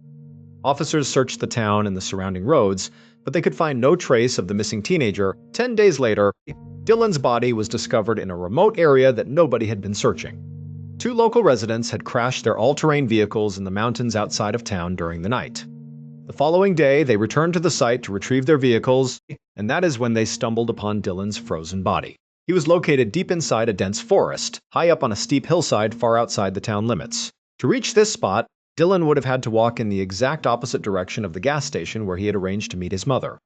Officers searched the town and the surrounding roads, but they could find no trace of the missing teenager. 10 days later, Dylan's body was discovered in a remote area that nobody had been searching. 2 local residents had crashed their all-terrain vehicles in the mountains outside of town during the night. The following day, they returned to the site to retrieve their vehicles, and that is when they stumbled upon Dylan's frozen body. He was located deep inside a dense forest, high up on a steep hillside far outside the town limits. To reach this spot, Dylan would have had to walk in the exact opposite direction of the gas station where he had arranged to meet his mother.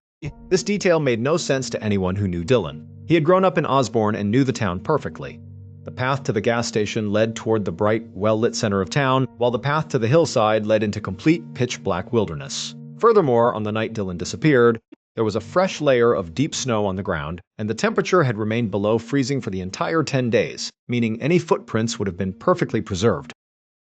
This detail made no sense to anyone who knew Dylan. He had grown up in Osborne and knew the town perfectly. The path to the gas station led toward the bright, well-lit center of town, while the path to the hillside led into complete pitch-black wilderness. Furthermore, on the night Dylan disappeared, there was a fresh layer of deep snow on the ground, and the temperature had remained below freezing for the entire 10 days, meaning any footprints would have been perfectly preserved.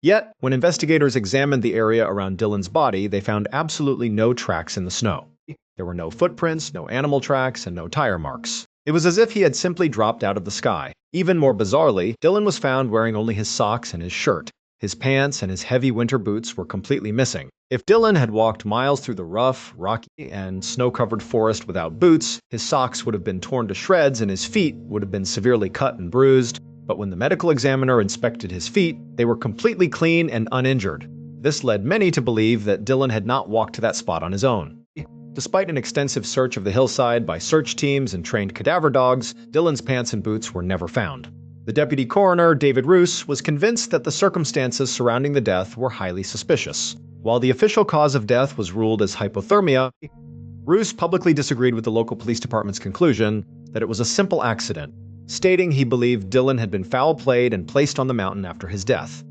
Yet, when investigators examined the area around Dylan's body, they found absolutely no tracks in the snow. There were no footprints, no animal tracks, and no tire marks. It was as if he had simply dropped out of the sky. Even more bizarrely, Dylan was found wearing only his socks and his shirt. His pants and his heavy winter boots were completely missing. If Dylan had walked miles through the rough, rocky, and snow-covered forest without boots, his socks would have been torn to shreds and his feet would have been severely cut and bruised. But when the medical examiner inspected his feet, they were completely clean and uninjured. This led many to believe that Dylan had not walked to that spot on his own. Despite an extensive search of the hillside by search teams and trained cadaver dogs, Dylan's pants and boots were never found. The deputy coroner, David Roos, was convinced that the circumstances surrounding the death were highly suspicious. While the official cause of death was ruled as hypothermia, Roos publicly disagreed with the local police department's conclusion that it was a simple accident, stating he believed Dylan had been foul-played and placed on the mountain after his death.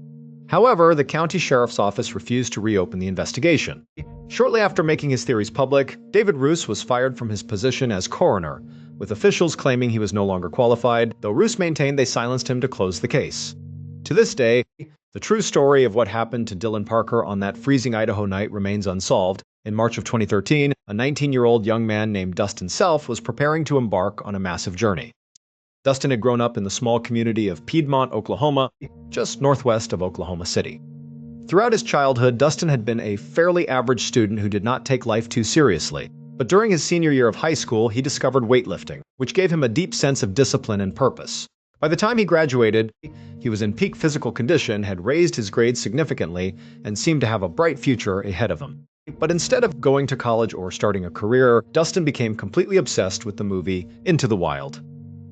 However, the county sheriff's office refused to reopen the investigation. Shortly after making his theories public, David Roos was fired from his position as coroner, with officials claiming he was no longer qualified, though Roos maintained they silenced him to close the case. To this day, the true story of what happened to Dylan Parker on that freezing Idaho night remains unsolved. In March of 2013, a 19-year-old young man named Dustin Self was preparing to embark on a massive journey. Dustin had grown up in the small community of Piedmont, Oklahoma, just northwest of Oklahoma City. Throughout his childhood, Dustin had been a fairly average student who did not take life too seriously. But during his senior year of high school, he discovered weightlifting, which gave him a deep sense of discipline and purpose. By the time he graduated, he was in peak physical condition, had raised his grades significantly, and seemed to have a bright future ahead of him. But instead of going to college or starting a career, Dustin became completely obsessed with the movie Into the Wild.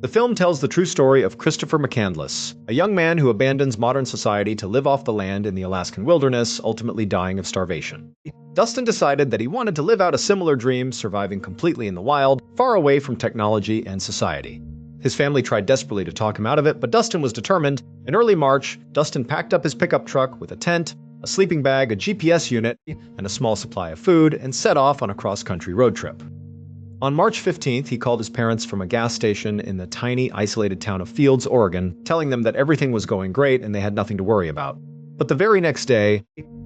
The film tells the true story of Christopher McCandless, a young man who abandons modern society to live off the land in the Alaskan wilderness, ultimately dying of starvation. Dustin decided that he wanted to live out a similar dream, surviving completely in the wild, far away from technology and society. His family tried desperately to talk him out of it, but Dustin was determined. In early March, Dustin packed up his pickup truck with a tent, a sleeping bag, a GPS unit, and a small supply of food, and set off on a cross-country road trip. On March 15th, he called his parents from a gas station in the tiny, isolated town of Fields, Oregon, telling them that everything was going great and they had nothing to worry about. But the very next day,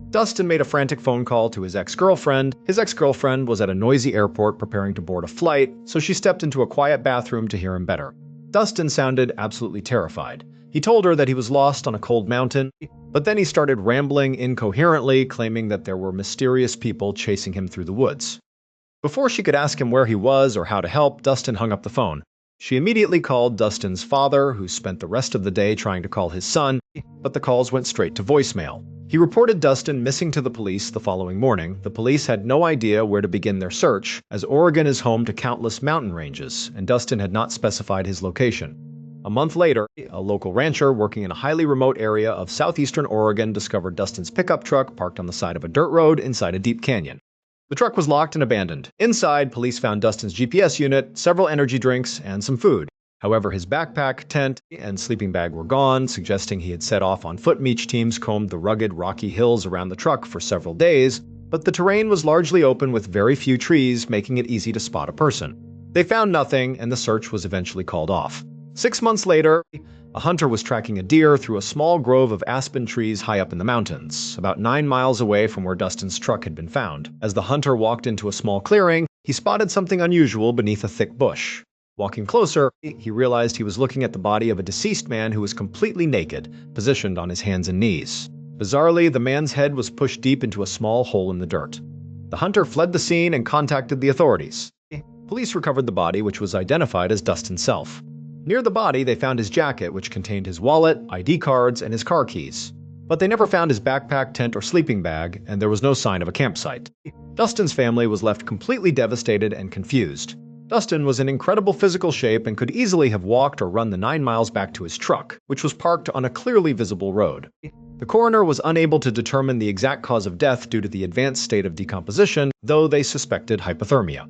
Dustin made a frantic phone call to his ex-girlfriend. His ex-girlfriend was at a noisy airport preparing to board a flight, so she stepped into a quiet bathroom to hear him better. Dustin sounded absolutely terrified. He told her that he was lost on a cold mountain, but then he started rambling incoherently, claiming that there were mysterious people chasing him through the woods. Before she could ask him where he was or how to help, Dustin hung up the phone. She immediately called Dustin's father, who spent the rest of the day trying to call his son, but the calls went straight to voicemail. He reported Dustin missing to the police the following morning. The police had no idea where to begin their search, as Oregon is home to countless mountain ranges, and Dustin had not specified his location. A month later, a local rancher working in a highly remote area of southeastern Oregon discovered Dustin's pickup truck parked on the side of a dirt road inside a deep canyon. The truck was locked and abandoned. Inside, police found Dustin's GPS unit, several energy drinks, and some food. However, his backpack, tent, and sleeping bag were gone, suggesting he had set off on foot. Meech teams combed the rugged, rocky hills around the truck for several days, but the terrain was largely open with very few trees, making it easy to spot a person. They found nothing, and the search was eventually called off. 6 months later, a hunter was tracking a deer through a small grove of aspen trees high up in the mountains, about 9 miles away from where Dustin's truck had been found. As the hunter walked into a small clearing, he spotted something unusual beneath a thick bush. Walking closer, he realized he was looking at the body of a deceased man who was completely naked, positioned on his hands and knees. Bizarrely, the man's head was pushed deep into a small hole in the dirt. The hunter fled the scene and contacted the authorities. Police recovered the body, which was identified as Dustin Self. Near the body, they found his jacket, which contained his wallet, ID cards, and his car keys. But they never found his backpack, tent, or sleeping bag, and there was no sign of a campsite. Dustin's family was left completely devastated and confused. Dustin was in incredible physical shape and could easily have walked or run the 9 miles back to his truck, which was parked on a clearly visible road. The coroner was unable to determine the exact cause of death due to the advanced state of decomposition, though they suspected hypothermia.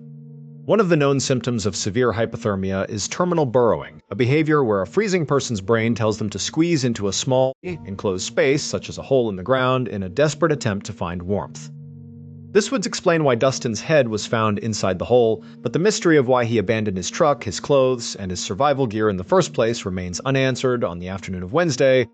One of the known symptoms of severe hypothermia is terminal burrowing, a behavior where a freezing person's brain tells them to squeeze into a small, enclosed space, such as a hole in the ground, in a desperate attempt to find warmth. This would explain why Dustin's head was found inside the hole, but the mystery of why he abandoned his truck, his clothes, and his survival gear in the first place remains unanswered. On the afternoon of Wednesday,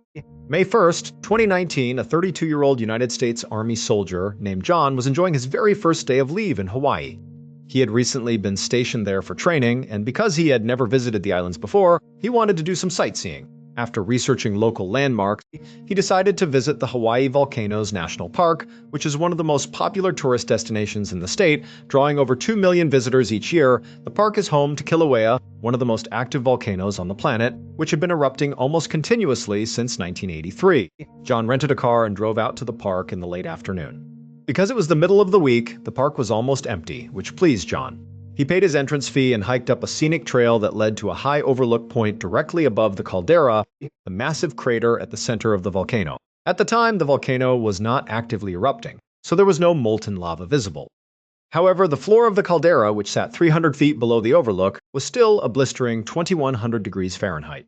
May 1st, 2019, a 32-year-old United States Army soldier named John was enjoying his very first day of leave in Hawaii. He had recently been stationed there for training, and because he had never visited the islands before, he wanted to do some sightseeing. After researching local landmarks, he decided to visit the Hawaii Volcanoes National Park, which is one of the most popular tourist destinations in the state, drawing over 2 million visitors each year. The park is home to Kilauea, one of the most active volcanoes on the planet, which had been erupting almost continuously since 1983. John rented a car and drove out to the park in the late afternoon. Because it was the middle of the week, the park was almost empty, which pleased John. He paid his entrance fee and hiked up a scenic trail that led to a high overlook point directly above the caldera, the massive crater at the center of the volcano. At the time, the volcano was not actively erupting, so there was no molten lava visible. However, the floor of the caldera, which sat 300 feet below the overlook, was still a blistering 2100 degrees Fahrenheit.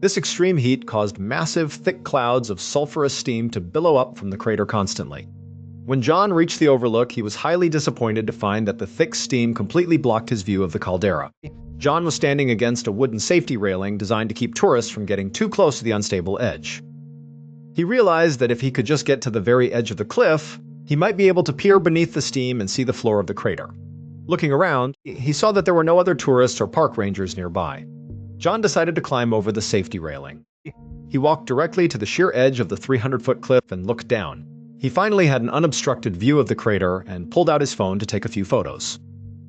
This extreme heat caused massive, thick clouds of sulfurous steam to billow up from the crater constantly. When John reached the overlook, he was highly disappointed to find that the thick steam completely blocked his view of the caldera. John was standing against a wooden safety railing designed to keep tourists from getting too close to the unstable edge. He realized that if he could just get to the very edge of the cliff, he might be able to peer beneath the steam and see the floor of the crater. Looking around, he saw that there were no other tourists or park rangers nearby. John decided to climb over the safety railing. He walked directly to the sheer edge of the 300-foot cliff and looked down. He finally had an unobstructed view of the crater and pulled out his phone to take a few photos.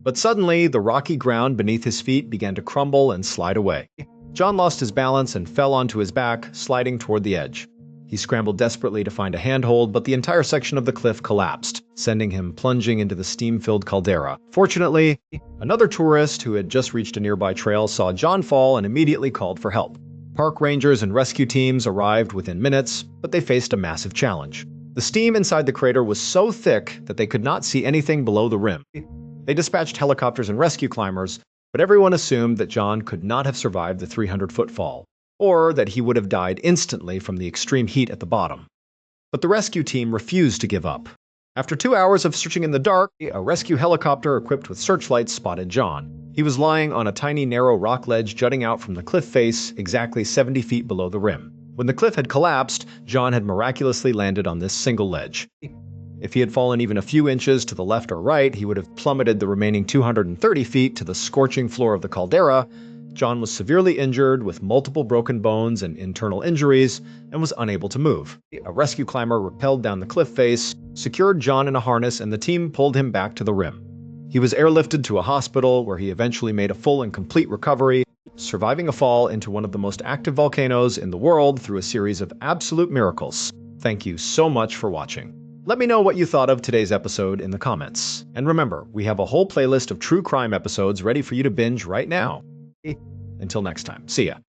But suddenly, the rocky ground beneath his feet began to crumble and slide away. John lost his balance and fell onto his back, sliding toward the edge. He scrambled desperately to find a handhold, but the entire section of the cliff collapsed, sending him plunging into the steam-filled caldera. Fortunately, another tourist who had just reached a nearby trail saw John fall and immediately called for help. Park rangers and rescue teams arrived within minutes, but they faced a massive challenge. The steam inside the crater was so thick that they could not see anything below the rim. They dispatched helicopters and rescue climbers, but everyone assumed that John could not have survived the 300-foot fall, or that he would have died instantly from the extreme heat at the bottom. But the rescue team refused to give up. After 2 hours of searching in the dark, a rescue helicopter equipped with searchlights spotted John. He was lying on a tiny narrow rock ledge jutting out from the cliff face exactly 70 feet below the rim. When the cliff had collapsed, John had miraculously landed on this single ledge. If he had fallen even a few inches to the left or right, he would have plummeted the remaining 230 feet to the scorching floor of the caldera. John was severely injured with multiple broken bones and internal injuries and was unable to move. A rescue climber rappelled down the cliff face, secured John in a harness, and the team pulled him back to the rim. He was airlifted to a hospital where he eventually made a full and complete recovery, surviving a fall into one of the most active volcanoes in the world through a series of absolute miracles. Thank you so much for watching. Let me know what you thought of today's episode in the comments. And remember, we have a whole playlist of true crime episodes ready for you to binge right now. Until next time, see ya.